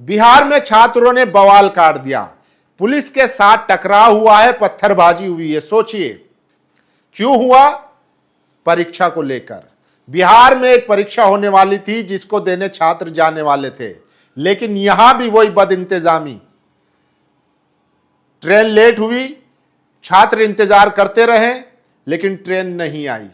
बिहार में छात्रों ने बवाल काट दिया, पुलिस के साथ टकराव हुआ है, पत्थरबाजी हुई है। सोचिए क्यों हुआ? परीक्षा को लेकर। बिहार में एक परीक्षा होने वाली थी जिसको देने छात्र जाने वाले थे, लेकिन यहां भी वही बदइंतजामी। ट्रेन लेट हुई, छात्र इंतजार करते रहे, लेकिन ट्रेन नहीं आई,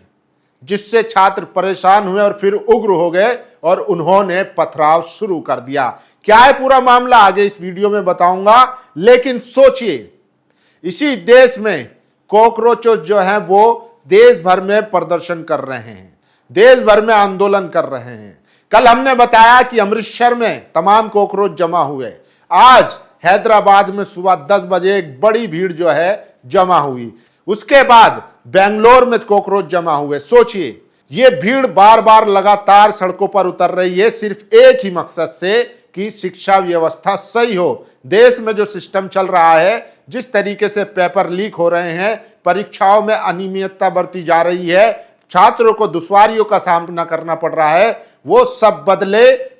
जिससे छात्र परेशान हुए और फिर उग्र हो गए और उन्होंने पथराव शुरू कर दिया। क्या है पूरा मामला आगे इस वीडियो में बताऊंगा, लेकिन सोचिए इसी देश में कॉकरोचों जो हैं वो देश भर में प्रदर्शन कर रहे हैं, देश भर में आंदोलन कर रहे हैं। कल हमने बताया कि अमृतसर में तमाम कॉकरोच जमा हुए। आज हैदराबाद में सुबह 10 बजे एक बड़ी भीड़ जो है जमा हुई। उसके बाद बेंगलोर में कॉकरोच जमा हुए। सोचिए ये भीड़ बार बार लगातार सड़कों पर उतर रही है, सिर्फ एक ही मकसद से कि शिक्षा व्यवस्था सही हो। देश में जो सिस्टम चल रहा है, जिस तरीके से पेपर लीक हो रहे हैं, परीक्षाओं में अनियमितता बरती जा रही है, छात्रों को दुश्वारियों का सामना करना पड़ रहा है, वो सब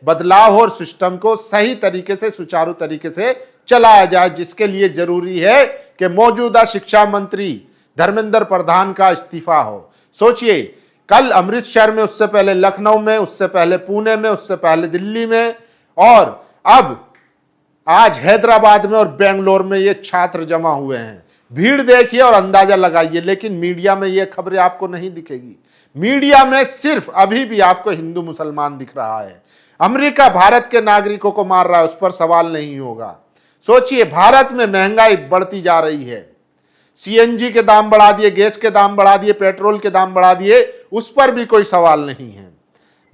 बदलाव और सिस्टम को सही तरीके से सुचारू तरीके से चलाया जाए, जिसके लिए जरूरी है कि मौजूदा शिक्षा मंत्री धर्मेंद्र प्रधान का इस्तीफा हो। सोचिए कल अमृतसर में, उससे पहले लखनऊ में, उससे पहले पुणे में, उससे पहले दिल्ली में, और अब आज हैदराबाद में और बेंगलोर में ये छात्र जमा हुए हैं। भीड़ देखिए और अंदाजा लगाइए, लेकिन मीडिया में ये खबरें आपको नहीं दिखेगी। मीडिया में सिर्फ अभी भी आपको हिंदू मुसलमान दिख रहा है। अमेरिका भारत के नागरिकों को मार रहा है, उस पर सवाल नहीं होगा। सोचिए भारत में महंगाई बढ़ती जा रही है, सीएनजी के दाम बढ़ा दिए, गैस के दाम बढ़ा दिए, पेट्रोल के दाम बढ़ा दिए, उस पर भी कोई सवाल नहीं है।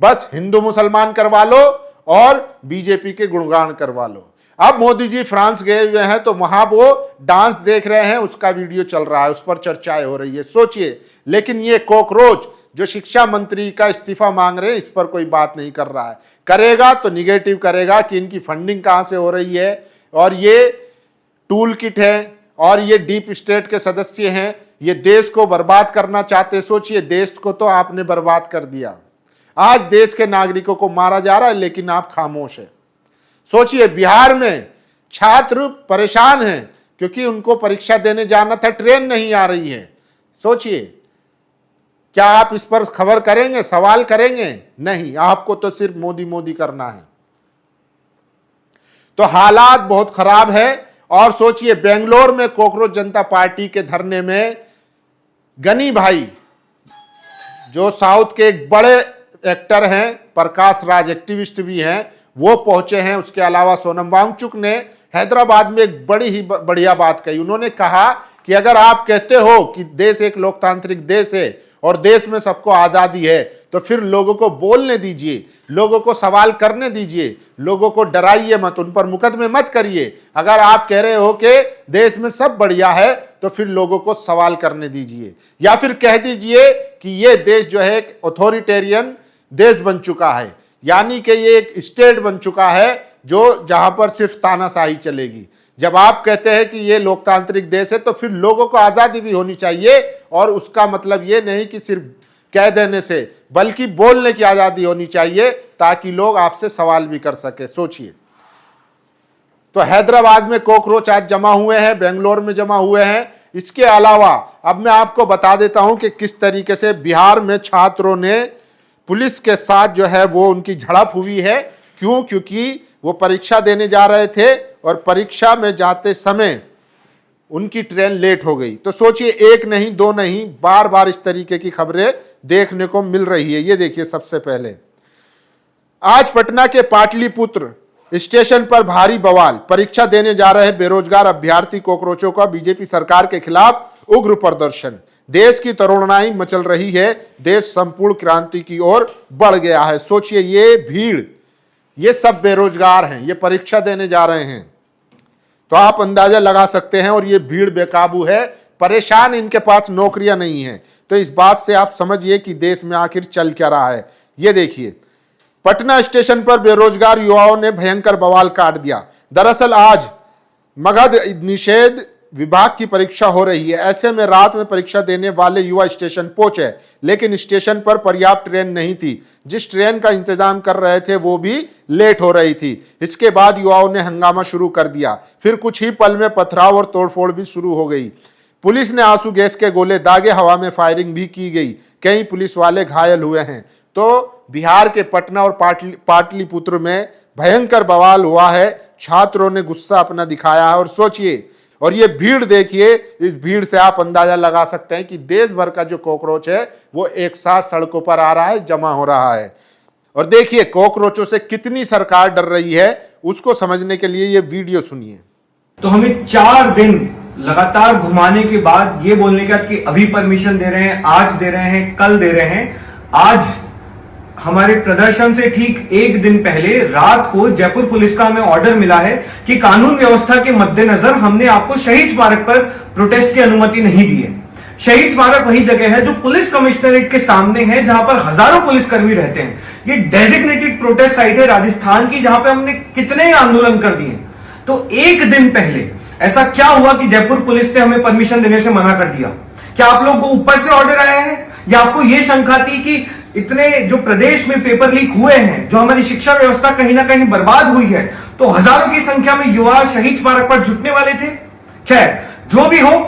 बस हिंदू मुसलमान करवा लो और बीजेपी के गुणगान करवा लो। अब मोदी जी फ्रांस गए हुए हैं, तो वहां वो डांस देख रहे हैं, उसका वीडियो चल रहा है, उस पर चर्चाएं हो रही है। सोचिए, लेकिन ये कॉकरोच जो शिक्षा मंत्री का इस्तीफा मांग रहे हैं, इस पर कोई बात नहीं कर रहा है। करेगा तो निगेटिव करेगा कि इनकी फंडिंग कहां से हो रही है, और ये टूल किट है, और ये डीप स्टेट के सदस्य हैं, ये देश को बर्बाद करना चाहते। सोचिए देश को तो आपने बर्बाद कर दिया, आज देश के नागरिकों को मारा जा रहा है, लेकिन आप खामोश है। सोचिए बिहार में छात्र परेशान हैं क्योंकि उनको परीक्षा देने जाना था, ट्रेन नहीं आ रही है। सोचिए क्या आप इस पर खबर करेंगे, सवाल करेंगे? नहीं, आपको तो सिर्फ मोदी मोदी करना है। तो हालात बहुत खराब है। और सोचिए बेंगलोर में कॉकरोच जनता पार्टी के धरने में गनी भाई, जो साउथ के एक बड़े एक्टर हैं, प्रकाश राज एक्टिविस्ट भी हैं, वो पहुंचे हैं। उसके अलावा सोनम वांगचुक ने हैदराबाद में एक बड़ी ही बढ़िया बात कही। उन्होंने कहा कि अगर आप कहते हो कि देश एक लोकतांत्रिक देश है और देश में सबको आज़ादी है, तो फिर लोगों को बोलने दीजिए, लोगों को सवाल करने दीजिए, लोगों को डराइए मत, उन पर मुकदमे मत करिए। अगर आप कह रहे हो कि देश में सब बढ़िया है, तो फिर लोगों को सवाल करने दीजिए, या फिर कह दीजिए कि ये देश जो है एक ऑथोरिटेरियन देश बन चुका है, यानी कि ये एक स्टेट बन चुका है जो जहां पर सिर्फ तानाशाही चलेगी। जब आप कहते हैं कि ये लोकतांत्रिक देश है, तो फिर लोगों को आज़ादी भी होनी चाहिए, और उसका मतलब ये नहीं कि सिर्फ कह देने से, बल्कि बोलने की आज़ादी होनी चाहिए, ताकि लोग आपसे सवाल भी कर सके। सोचिए, तो हैदराबाद में कॉकरोच आज जमा हुए हैं, बेंगलोर में जमा हुए हैं। इसके अलावा अब मैं आपको बता देता हूं कि किस तरीके से बिहार में छात्रों ने पुलिस के साथ जो है वो उनकी झड़प हुई है। क्यों? क्योंकि वो परीक्षा देने जा रहे थे और परीक्षा में जाते समय उनकी ट्रेन लेट हो गई। तो सोचिए एक नहीं, दो नहीं, बार बार इस तरीके की खबरें देखने को मिल रही है। ये देखिए, सबसे पहले आज पटना के पाटलिपुत्र स्टेशन पर भारी बवाल, परीक्षा देने जा रहे बेरोजगार अभ्यर्थी कॉकरोचों का बीजेपी सरकार के खिलाफ उग्र प्रदर्शन। देश की तरुणाई मचल रही है, देश संपूर्ण क्रांति की ओर बढ़ गया है। सोचिए ये भीड़, ये सब बेरोजगार हैं, ये परीक्षा देने जा रहे हैं, तो आप अंदाजा लगा सकते हैं। और ये भीड़ बेकाबू है, परेशान, इनके पास नौकरियां नहीं है। तो इस बात से आप समझिए कि देश में आखिर चल क्या रहा है। ये देखिए, पटना स्टेशन पर बेरोजगार युवाओं ने भयंकर बवाल काट दिया। दरअसल आज मगध निषेध विभाग की परीक्षा हो रही है। ऐसे में रात में परीक्षा देने वाले युवा स्टेशन पहुंचे, लेकिन स्टेशन पर पर्याप्त ट्रेन नहीं थी। जिस ट्रेन का इंतजाम कर रहे थे वो भी लेट हो रही थी। इसके बाद युवाओं ने हंगामा शुरू कर दिया। फिर कुछ ही पल में पथराव और तोड़फोड़ भी शुरू हो गई। पुलिस ने आंसू गैस के गोले दागे, हवा में फायरिंग भी की गई। कई पुलिस वाले घायल हुए हैं। तो बिहार के पटना और पाटलिपुत्र में भयंकर बवाल हुआ है। छात्रों ने गुस्सा अपना दिखाया है। और सोचिए, और ये भीड़ देखिए, इस भीड़ से आप अंदाजा लगा सकते हैं कि देश भर का जो कॉकरोच है वो एक साथ सड़कों पर आ रहा है, जमा हो रहा है। और देखिए कॉकरोचों से कितनी सरकार डर रही है, उसको समझने के लिए ये वीडियो सुनिए। तो हमें 4 दिन लगातार घुमाने के बाद ये बोलने का कि अभी परमिशन दे रहे हैं, आज दे रहे हैं, कल दे रहे हैं। आज हमारे प्रदर्शन से ठीक 1 दिन पहले रात को जयपुर पुलिस का हमें ऑर्डर मिला है कि कानून व्यवस्था के मद्देनजर हमने आपको शहीद स्मारक पर प्रोटेस्ट की अनुमति नहीं दी है। शहीद स्मारक वही जगह है जो पुलिस कमिश्नरेट के सामने है, जहां पर हजारों पुलिसकर्मी रहते हैं। ये डेजिग्नेटेड प्रोटेस्ट साइट है राजस्थान की, जहां पे हमने कितने आंदोलन कर दिए। तो 1 दिन पहले ऐसा क्या हुआ कि जयपुर पुलिस ने हमें परमिशन देने से मना कर दिया? क्या आप लोगों को ऊपर से ऑर्डर आया है, या आपको यह शंका थी कि इतने जो प्रदेश में पेपर लीक हुए हैं, जो हमारी शिक्षा व्यवस्था कहीं ना कहीं बर्बाद हुई है, तो हजारों की संख्या में युवा शहीद स्मारक पर जुटने वाले थे? खैर, जो भी हो,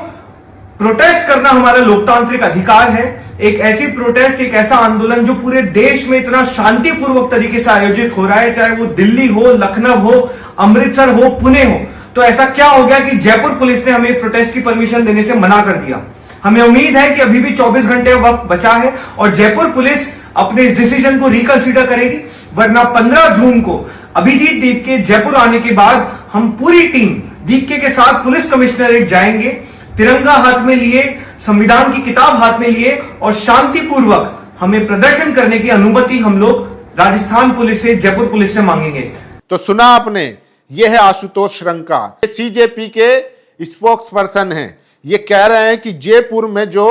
प्रोटेस्ट करना हमारा लोकतांत्रिक अधिकार है। एक ऐसी प्रोटेस्ट, एक ऐसा आंदोलन जो पूरे देश में इतना शांतिपूर्वक तरीके से आयोजित हो रहा है, चाहे वो दिल्ली हो, लखनऊ हो, अमृतसर हो, पुणे हो। तो ऐसा क्या हो गया कि जयपुर पुलिस ने हमें प्रोटेस्ट की परमिशन देने से मना कर दिया? हमें उम्मीद है कि अभी भी 24 घंटे वक्त बचा है और जयपुर पुलिस अपने इस डिसीजन को रिकंसीडर करेगी, वरना 15 जून को अभिजीत दीपके जयपुर आने के बाद हम पूरी टीम दीपके के साथ पुलिस कमिश्नरेट जाएंगे, तिरंगा हाथ में लिए, संविधान की किताब हाथ में लिए, और शांतिपूर्वक हमें प्रदर्शन करने की अनुमति हम लोग राजस्थान पुलिस से, जयपुर पुलिस से मांगेंगे। तो सुना आपने, यह है आशुतोष श्रृंका, सीजेपी के स्पोक्स पर्सन हैं। ये कह रहे हैं कि जयपुर में जो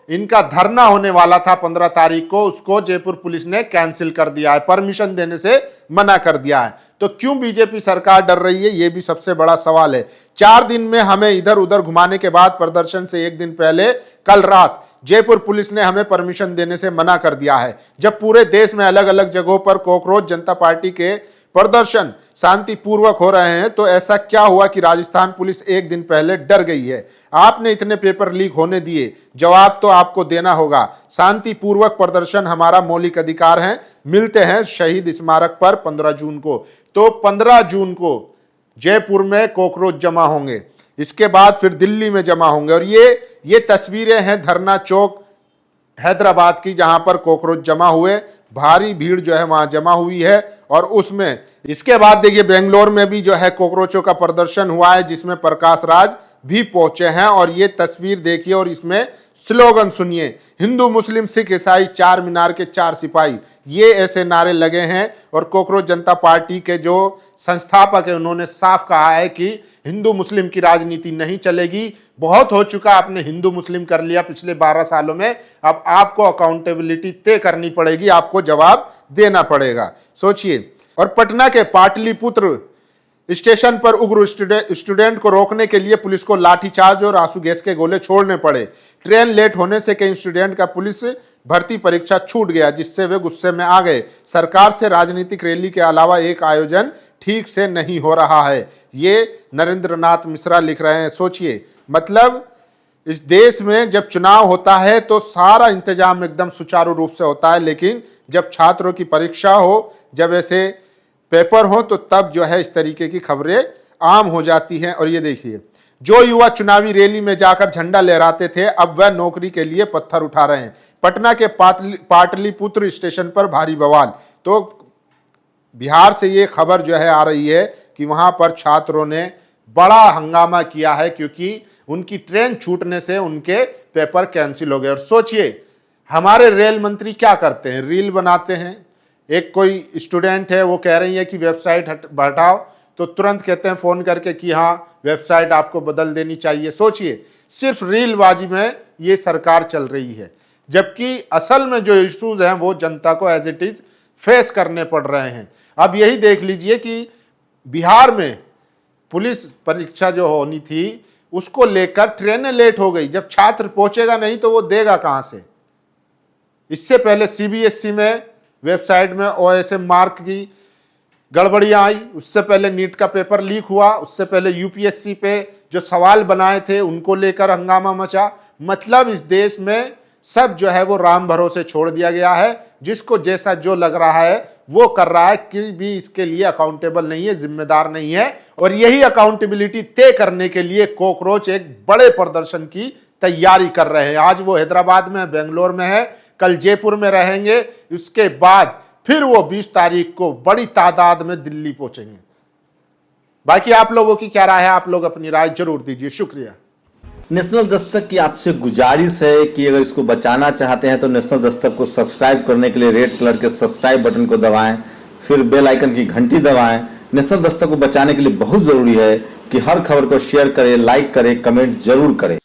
इनका धरना होने वाला था 15 तारीख को, उसको जयपुर पुलिस ने कैंसिल कर दिया है, परमिशन देने से मना कर दिया है। तो क्यों बीजेपी सरकार डर रही है, यह भी सबसे बड़ा सवाल है। 4 दिन में हमें इधर उधर घुमाने के बाद प्रदर्शन से 1 दिन पहले कल रात जयपुर पुलिस ने हमें परमिशन देने से मना कर दिया है। जब पूरे देश में अलग अलग जगहों पर कॉकरोच जनता पार्टी के प्रदर्शन शांतिपूर्वक हो रहे हैं, तो ऐसा क्या हुआ कि राजस्थान पुलिस 1 दिन पहले डर गई है? आपने इतने पेपर लीक होने दिए, जवाब तो आपको देना होगा। शांतिपूर्वक प्रदर्शन हमारा मौलिक अधिकार है। मिलते हैं शहीद स्मारक पर 15 जून को। तो 15 जून को जयपुर में कॉकरोच जमा होंगे, इसके बाद फिर दिल्ली में जमा होंगे। और ये तस्वीरें हैं धरना चौक हैदराबाद की, जहां पर कॉकरोच जमा हुए, भारी भीड़ जो है वहां जमा हुई है। और उसमें इसके बाद देखिए बेंगलोर में भी जो है कॉकरोचों का प्रदर्शन हुआ है, जिसमें प्रकाश राज भी पहुंचे हैं। और ये तस्वीर देखिए और इसमें स्लोगन सुनिए, हिंदू मुस्लिम सिख ईसाई 4 मीनार के 4 सिपाही, ये ऐसे नारे लगे हैं। और कॉकरोच जनता पार्टी के जो संस्थापक है उन्होंने साफ कहा है कि हिंदू मुस्लिम की राजनीति नहीं चलेगी, बहुत हो चुका, आपने हिंदू मुस्लिम कर लिया पिछले 12 सालों में, अब आपको अकाउंटेबिलिटी तय करनी पड़ेगी, आपको जवाब देना पड़ेगा। सोचिए। और पटना के पाटलिपुत्र स्टेशन पर उग्र स्टूडेंट को रोकने के लिए पुलिस को लाठीचार्ज और आंसू गैस के गोले छोड़ने पड़े। ट्रेन लेट होने से कई स्टूडेंट का पुलिस भर्ती परीक्षा छूट गया, जिससे वे गुस्से में आ गए। सरकार से राजनीतिक रैली के अलावा एक आयोजन ठीक से नहीं हो रहा है, ये नरेंद्र नाथ मिश्रा लिख रहे हैं। सोचिए, मतलब इस देश में जब चुनाव होता है तो सारा इंतजाम एकदम सुचारू रूप से होता है, लेकिन जब छात्रों की परीक्षा हो, जब ऐसे पेपर हो, तो तब जो है इस तरीके की खबरें आम हो जाती हैं। और ये देखिए, जो युवा चुनावी रैली में जाकर झंडा लहराते थे, अब वह नौकरी के लिए पत्थर उठा रहे हैं। पटना के पाटलिपुत्र स्टेशन पर भारी बवाल। तो बिहार से ये खबर जो है आ रही है कि वहां पर छात्रों ने बड़ा हंगामा किया है, क्योंकि उनकी ट्रेन छूटने से उनके पेपर कैंसिल हो गए। और सोचिए, हमारे रेल मंत्री क्या करते हैं, रील बनाते हैं। एक कोई स्टूडेंट है, वो कह रही है कि वेबसाइट हटाओ, तो तुरंत कहते हैं फोन करके कि हाँ वेबसाइट आपको बदल देनी चाहिए। सोचिए, सिर्फ रीलबाजी में ये सरकार चल रही है, जबकि असल में जो इश्यूज हैं वो जनता को एज इट इज फेस करने पड़ रहे हैं। अब यही देख लीजिए कि बिहार में पुलिस परीक्षा जो होनी थी उसको लेकर ट्रेनें लेट हो गई। जब छात्र पहुंचेगा नहीं तो वो देगा कहां से। इससे पहले सीबीएसई में वेबसाइट में ओएसएम मार्क की गड़बड़ियां आई, उससे पहले नीट का पेपर लीक हुआ, उससे पहले यूपीएससी पे जो सवाल बनाए थे उनको लेकर हंगामा मचा। मतलब इस देश में सब जो है वो राम भरोसे छोड़ दिया गया है। जिसको जैसा जो लग रहा है वो कर रहा है, कि भी इसके लिए अकाउंटेबल नहीं है, जिम्मेदार नहीं है। और यही अकाउंटेबिलिटी तय करने के लिए कॉकरोच एक बड़े प्रदर्शन की तैयारी कर रहे हैं। आज वो हैदराबाद में, बेंगलोर में है, कल जयपुर में रहेंगे, उसके बाद फिर वो 20 तारीख को बड़ी तादाद में दिल्ली पहुंचेंगे। बाकी आप लोगों की क्या राय है, आप लोग अपनी राय जरूर दीजिए। शुक्रिया। नेशनल दस्तक की आपसे गुजारिश है कि अगर इसको बचाना चाहते हैं तो नेशनल दस्तक को सब्सक्राइब करने के लिए रेड कलर के सब्सक्राइब बटन को दबाएं, फिर बेल आइकन की घंटी दबाएं। नेशनल दस्तक को बचाने के लिए बहुत जरूरी है कि हर खबर को शेयर करें, लाइक करें, कमेंट जरूर करें।